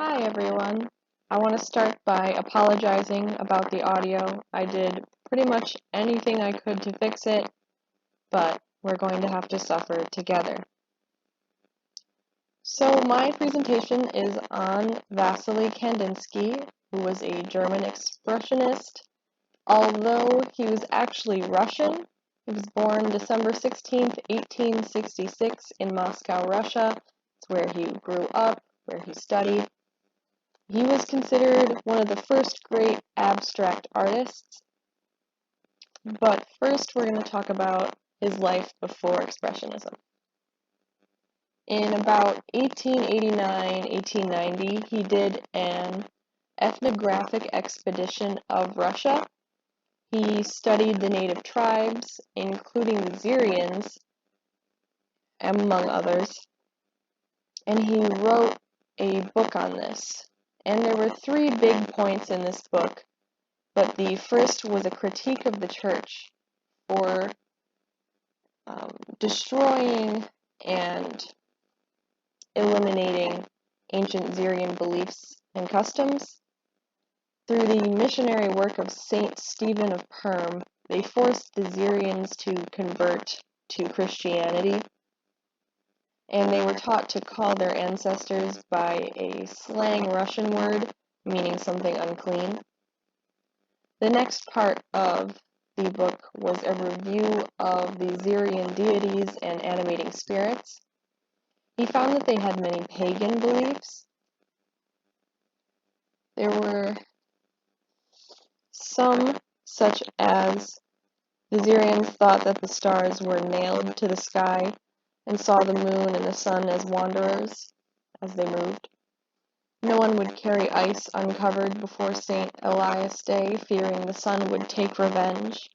Hi everyone. I want to start by apologizing about the audio. I did pretty much anything I could to fix it, but we're going to have to suffer together. So my presentation is on Wassily Kandinsky, who was a German expressionist. Although he was actually Russian, he was born December 16th, 1866 in Moscow, Russia. It's where he grew up, where he studied. He was considered one of the first great abstract artists, but first we're going to talk about his life before Expressionism. In about 1889-1890, he did an ethnographic expedition of Russia. He studied the native tribes, including the Syrians, among others, and he wrote a book on this. And there were three big points in this book, but the first was a critique of the church for destroying and eliminating ancient Syrian beliefs and customs. Through the missionary work of Saint Stephen of Perm, they forced the Syrians to convert to Christianity, and they were taught to call their ancestors by a slang Russian word meaning something unclean. The next part of the book was a review of the Syrian deities and animating spirits. He found that they had many pagan beliefs. There were some, such as the Syrians thought that the stars were nailed to the sky and saw the moon and the sun as wanderers as they moved. No one would carry ice uncovered before St. Elias Day, fearing the sun would take revenge.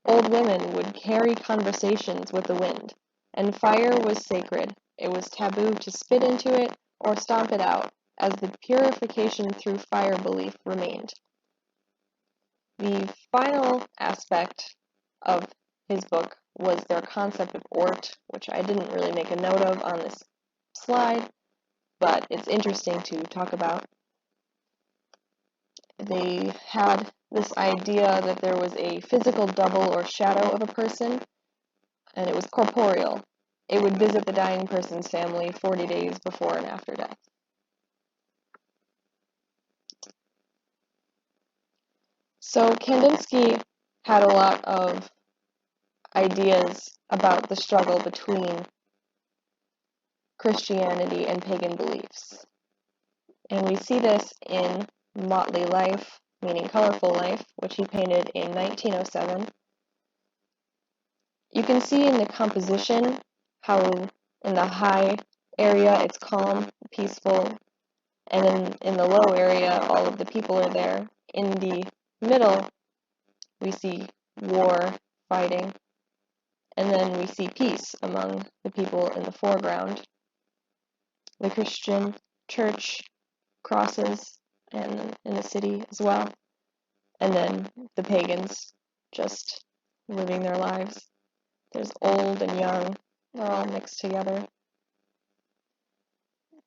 Old women would carry conversations with the wind, and fire was sacred. It was taboo to spit into it or stomp it out, as the purification through fire belief remained. The final aspect of his book was their concept of Ort, which I didn't really make a note of on this slide, but it's interesting to talk about. They had this idea that there was a physical double or shadow of a person, and it was corporeal. It would visit the dying person's family 40 days before and after death. So Kandinsky had a lot of ideas about the struggle between Christianity and pagan beliefs. And we see this in Motley Life, meaning Colorful Life, which he painted in 1907. You can see in the composition how in the high area it's calm, peaceful, and in the low area all of the people are there. In the middle, we see war, fighting, and then we see peace among the people in the foreground. The Christian church crosses and in the city as well, and then the pagans just living their lives. There's old and young, they're all mixed together.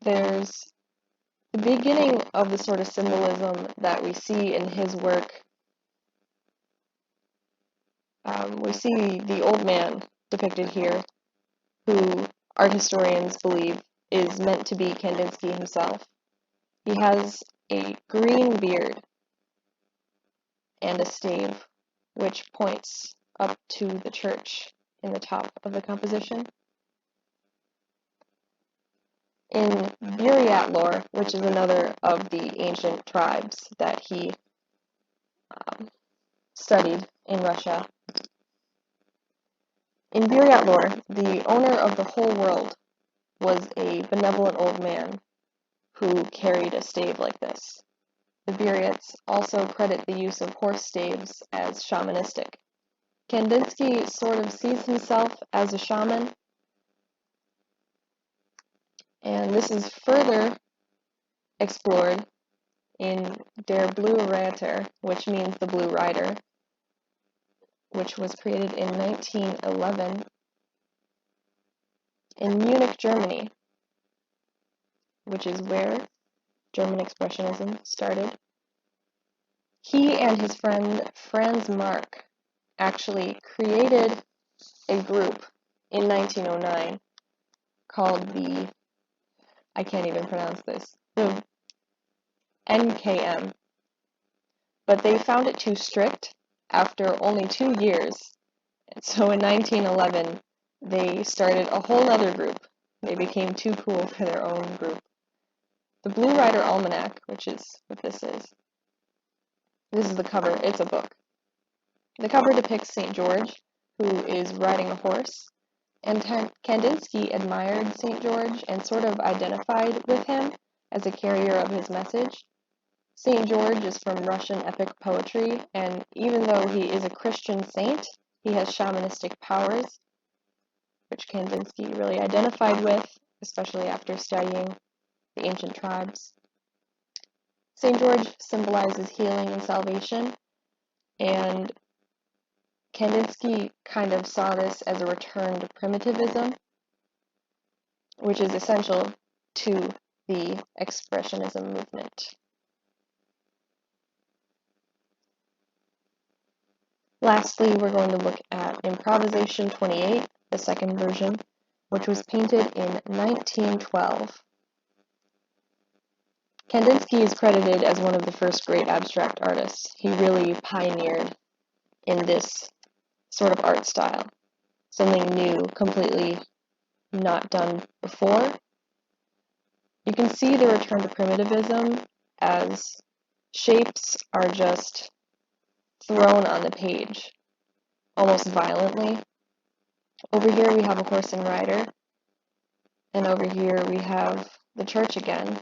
There's the beginning of the sort of symbolism that we see in his work. We see the old man depicted here, who art historians believe is meant to be Kandinsky himself. He has a green beard and a stave, which points up to the church in the top of the composition. In Buryatlor, which is another of the ancient tribes that he studied in Russia, in Buryatlor, the owner of the whole world was a benevolent old man who carried a stave like this. The Buryats also credit the use of horse staves as shamanistic. Kandinsky sort of sees himself as a shaman, and this is further explored in Der Blue Reiter, which means the Blue Rider, which was created in 1911 in Munich, Germany, which is where German Expressionism started. He and his friend Franz Marc actually created a group in 1909 called I can't even pronounce this, the NKM, but they found it too strict after only 2 years. And so in 1911, they started a whole other group. They became too cool for their own group. The Blue Rider Almanac, which is what this is. This is the cover. It's a book. The cover depicts St. George, who is riding a horse, and Kandinsky admired St. George and sort of identified with him as a carrier of his message. St. George is from Russian epic poetry, and even though he is a Christian saint, he has shamanistic powers, which Kandinsky really identified with, especially after studying the ancient tribes. St. George symbolizes healing and salvation, and Kandinsky kind of saw this as a return to primitivism, which is essential to the Expressionism movement. Lastly, we're going to look at Improvisation 28, the second version, which was painted in 1912. Kandinsky is credited as one of the first great abstract artists. He really pioneered in this sort of art style, something new, completely not done before. You can see the return to primitivism as shapes are just thrown on the page, almost violently. Over here we have a horse and rider, and over here we have the church again.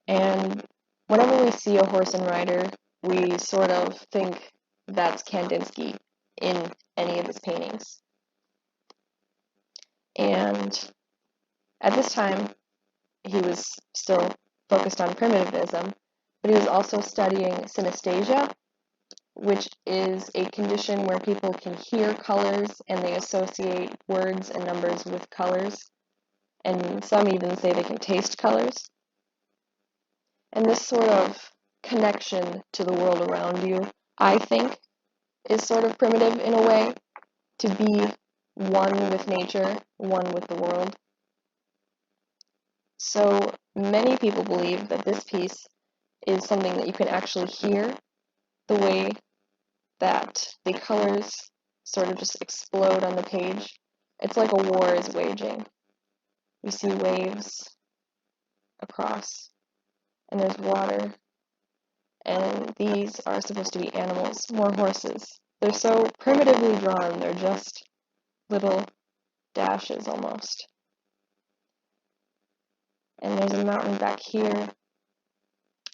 And whenever we see a horse and rider, we sort of think that's Kandinsky in any of his paintings. And at this time, he was still focused on primitivism, but he was also studying synesthesia, which is a condition where people can hear colors and they associate words and numbers with colors, and some even say they can taste colors. And this sort of connection to the world around you, I think, is sort of primitive in a way, to be one with nature, one with the world. So many people believe that this piece is something that you can actually hear, the way that the colors sort of just explode on the page. It's like a war is waging. We see waves across, and there's water, and these are supposed to be animals, more horses. They're so primitively drawn, they're just little dashes almost. And there's a mountain back here.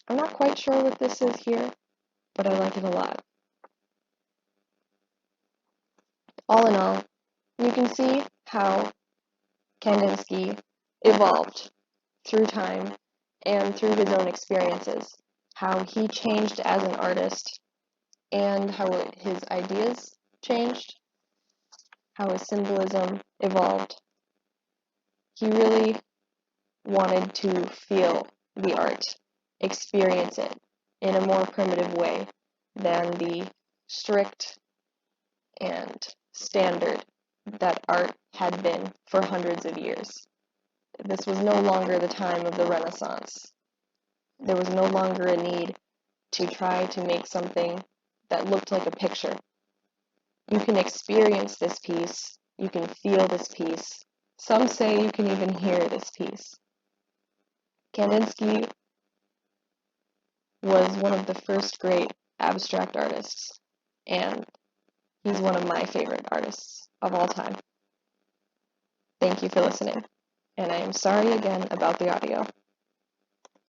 I'm not quite sure what this is here, but I like it a lot. All in all, you can see how Kandinsky evolved through time and through his own experiences, how he changed as an artist and how his ideas changed, how his symbolism evolved. He really wanted to feel the art, experience it in a more primitive way than the strict and standard that art had been for hundreds of years. This was no longer the time of the Renaissance. There was no longer a need to try to make something that looked like a picture. You can experience this piece, you can feel this piece. Some say you can even hear this piece. Kandinsky was one of the first great abstract artists, and he's one of my favorite artists of all time. Thank you for listening, and I am sorry again about the audio.